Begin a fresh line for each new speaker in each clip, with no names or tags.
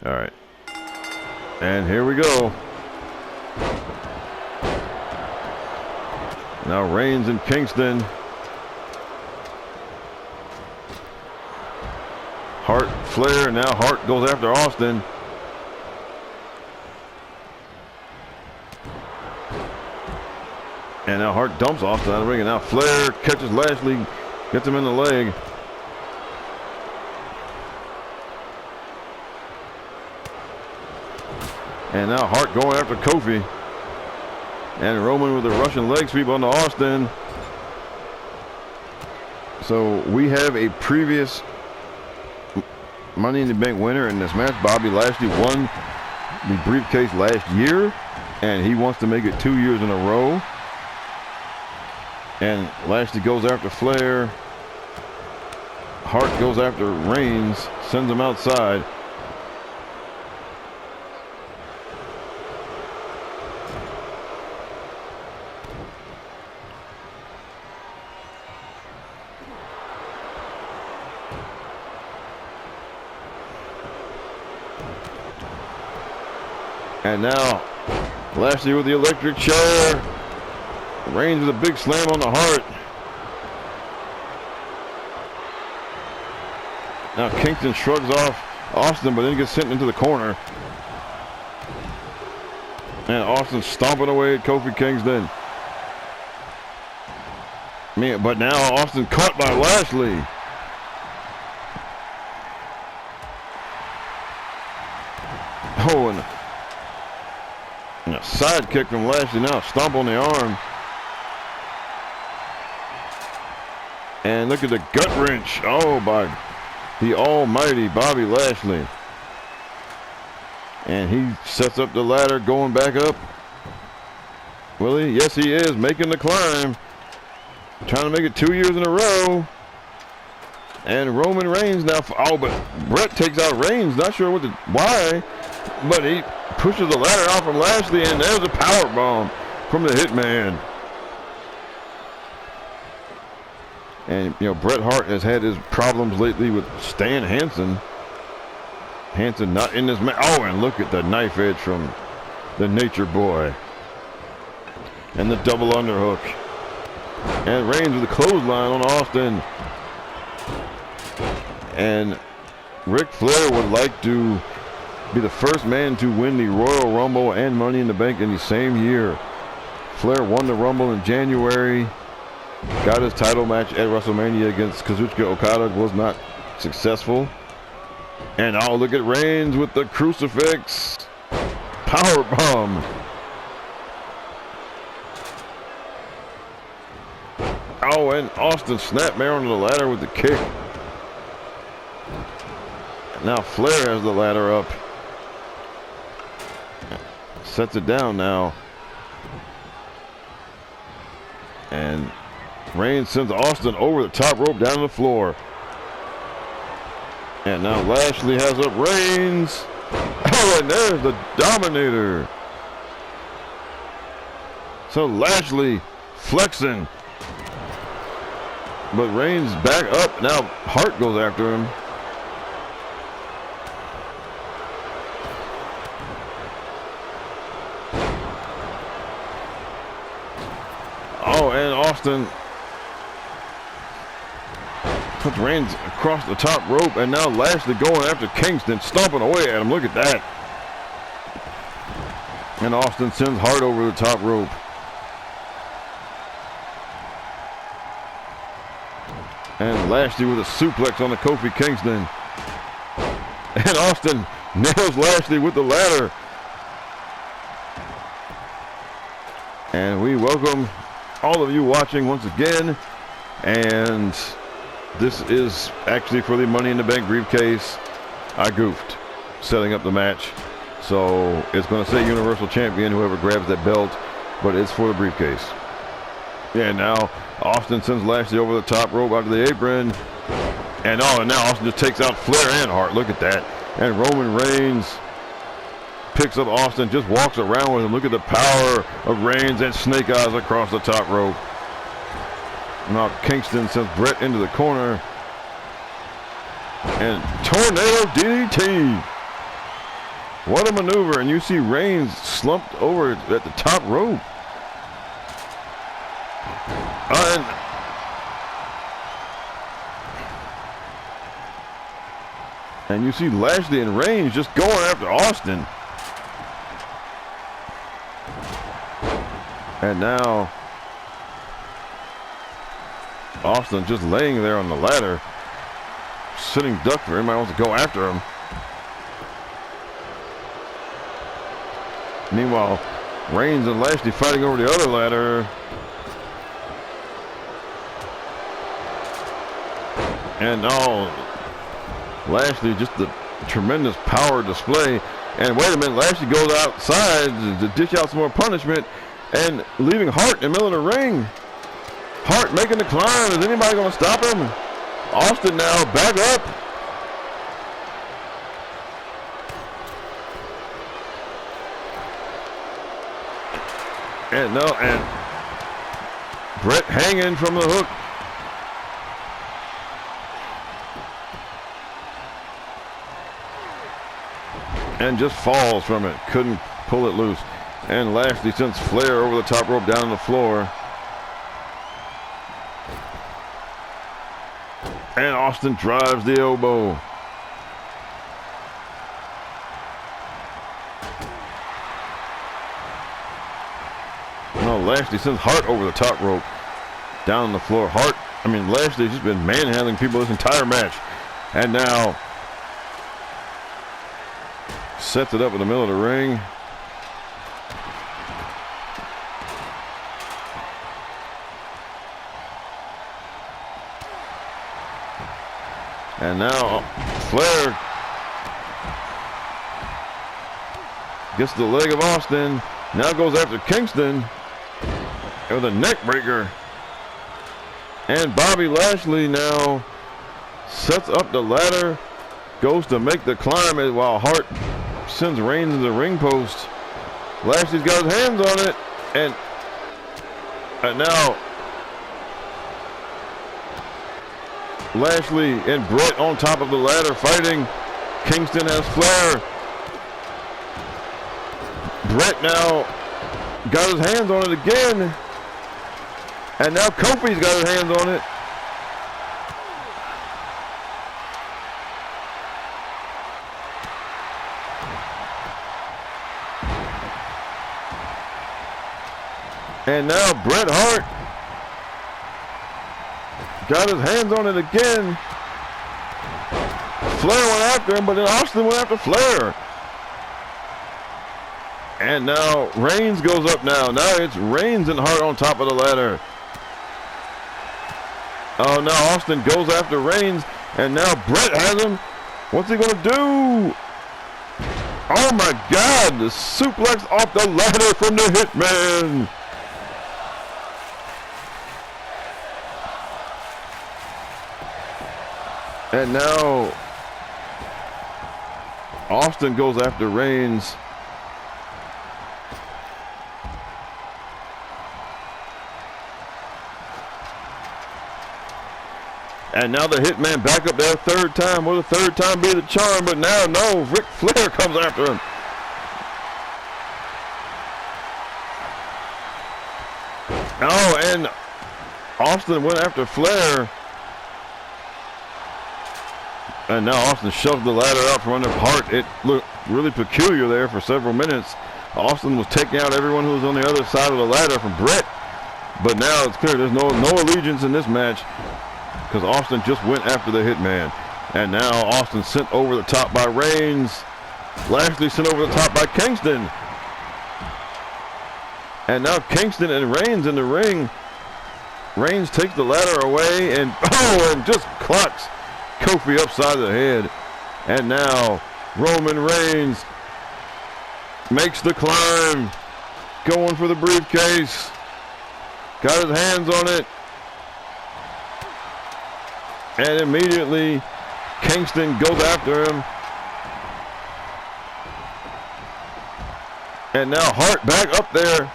All right. And here we go. Now Reigns and Kingston. Hart, Flair, now Hart goes after Austin. And now Hart dumps Austin out of the ring. And now Flair catches Lashley, gets him in the leg. And now Hart going after Kofi. And Roman with a Russian leg sweep on Austin. So we have a previous Money in the Bank winner in this match. Bobby Lashley won the briefcase last year, and he wants to make it 2 years in a row. And Lashley goes after Flair. Hart goes after Reigns, sends him outside. And now Lashley with the electric chair. Reigns with a big slam on the Hart. Now Kingston shrugs off Austin, but then gets sent into the corner. And Austin stomping away at Kofi Kingston. Man, but now Austin caught by Lashley. Oh, and a side kick from Lashley. Now stomp on the arm. And look at the gut wrench. Oh, by the almighty Bobby Lashley. And he sets up the ladder, going back up. Will he? Yes, he is, making the climb. Trying to make it 2 years in a row. And Roman Reigns now. Oh, but Bret takes out Reigns. Not sure why, but he pushes the ladder off from Lashley, and there's a power bomb from the Hitman. And, you know, Bret Hart has had his problems lately with Stan Hansen. Hansen not in this match. Oh, and look at the knife edge from the Nature Boy. And the double underhook. And Reigns with a clothesline on Austin. And Ric Flair would like to be the first man to win the Royal Rumble and Money in the Bank in the same year. Flair won the Rumble in January. Got his title match at WrestleMania against Kazuchika Okada. Was not successful. And oh, look at Reigns with the crucifix. Powerbomb. Oh, and Austin snapmare onto the ladder with the kick. Now Flair has the ladder up. Sets it down now. And Reigns sends Austin over the top rope down to the floor. And now Lashley has up Reigns. Oh, and there's the Dominator. So Lashley flexing. But Reigns back up. Now Hart goes after him. Oh, and Austin puts Reigns across the top rope, and now Lashley going after Kingston, stomping away at him. Look at that. And Austin sends Hart over the top rope. And Lashley with a suplex on the Kofi Kingston. And Austin nails Lashley with the ladder. And we welcome all of you watching once again. And this is actually for the Money in the Bank briefcase. I goofed setting up the match. So it's going to say Universal Champion, whoever grabs that belt. But it's for the briefcase. Yeah, now Austin sends Lashley over the top rope out to the apron. And now Austin just takes out Flair and Hart. Look at that. And Roman Reigns picks up Austin, just walks around with him. Look at the power of Reigns and Snake Eyes across the top rope. Now Kingston sends Bret into the corner. And Tornado DDT. What a maneuver. And you see Reigns slumped over at the top rope. And you see Lashley and Reigns just going after Austin. And now Austin just laying there on the ladder, sitting duck for anybody wants to go after him. Meanwhile, Reigns and Lashley fighting over the other ladder. And now Lashley, just the tremendous power display. And wait a minute, Lashley goes outside to dish out some more punishment and leaving Hart in the middle of the ring. Hart making the climb. Is anybody going to stop him? Austin now back up. And Bret hanging from the hook. And just falls from it. Couldn't pull it loose. And Lashley sends Flair over the top rope down on the floor. And Austin drives the elbow. No, Lashley sends Hart over the top rope down on the floor. Lashley's just been manhandling people this entire match. And now sets it up in the middle of the ring. And now Flair gets the leg of Austin. Now goes after Kingston with a neck breaker. And Bobby Lashley now sets up the ladder, goes to make the climb while Hart sends Reigns to the ring post. Lashley's got his hands on it. And now Lashley and Bret on top of the ladder fighting. Kingston has Flair. Bret now got his hands on it again. And now Kofi's got his hands on it. And now Bret Hart got his hands on it again. Flair went after him, but then Austin went after Flair. And now Reigns goes up now. Now it's Reigns and Hart on top of the ladder. Oh, now Austin goes after Reigns, and now Bret has him. What's he going to do? Oh my God, the suplex off the ladder from the Hitman. And now Austin goes after Reigns. And now the Hitman back up there a third time. Will the third time be the charm? But now, no, Ric Flair comes after him. Oh, and Austin went after Flair. And now Austin shoved the ladder out from under Hart. It looked really peculiar there for several minutes. Austin was taking out everyone who was on the other side of the ladder from Bret. But now it's clear there's no allegiance in this match, because Austin just went after the Hitman. And now Austin sent over the top by Reigns. Lashley sent over the top by Kingston. And now Kingston and Reigns in the ring. Reigns takes the ladder away and just clocks Kofi upside the head. And now Roman Reigns makes the climb, going for the briefcase. Got his hands on it. And immediately Kingston goes after him. And now Hart back up there.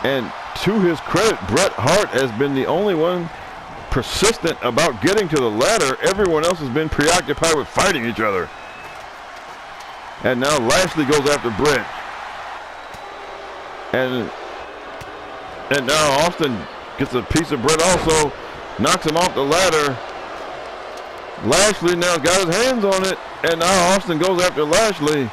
And to his credit, Bret Hart has been the only one persistent about getting to the ladder. Everyone else has been preoccupied with fighting each other. And now Lashley goes after Bret. And now Austin gets a piece of Bret also. Knocks him off the ladder. Lashley now got his hands on it. And now Austin goes after Lashley.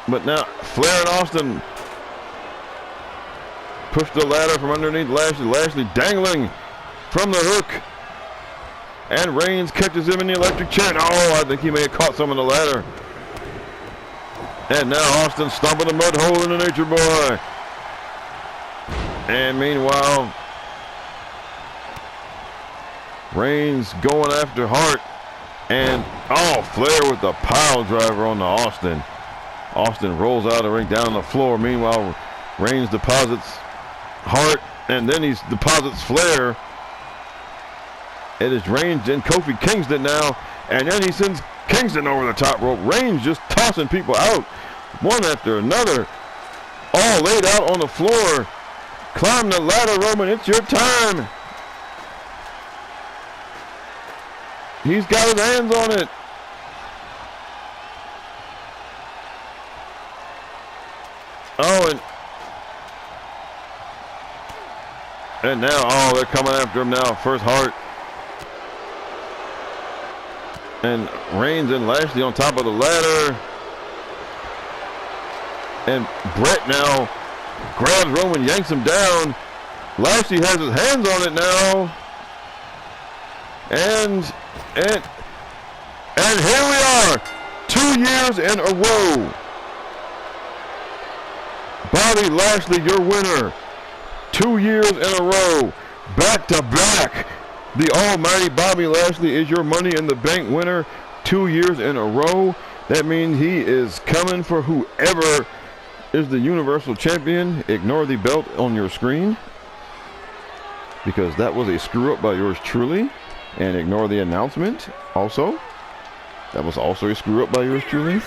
But now Flair and Austin push the ladder from underneath Lashley. Lashley dangling from the hook. And Reigns catches him in the electric chair. Oh, I think he may have caught some of the ladder. And now Austin stomping the mud hole in the Nature Boy. And meanwhile, Reigns going after Hart. And, oh, Flair with the pile driver on the Austin. Austin rolls out of the ring down on the floor. Meanwhile, Reigns deposits Hart. And then he deposits Flair. It is Reigns and Kofi Kingston now. And then he sends Kingston over the top rope. Reigns just tossing people out one after another. All laid out on the floor. Climb the ladder, Roman. It's your time. He's got his hands on it. Oh, and now, oh, they're coming after him now. First Hart. And Reigns and Lashley on top of the ladder. And Bret now grabs Roman, yanks him down. Lashley has his hands on it now. And here we are. 2 years in a row. Bobby Lashley, your winner. 2 years in a row. Back to back. The almighty Bobby Lashley is your Money in the Bank winner 2 years in a row. That means he is coming for whoever is the Universal Champion. Ignore the belt on your screen, because that was a screw up by yours truly. And ignore the announcement also. That was also a screw up by yours truly.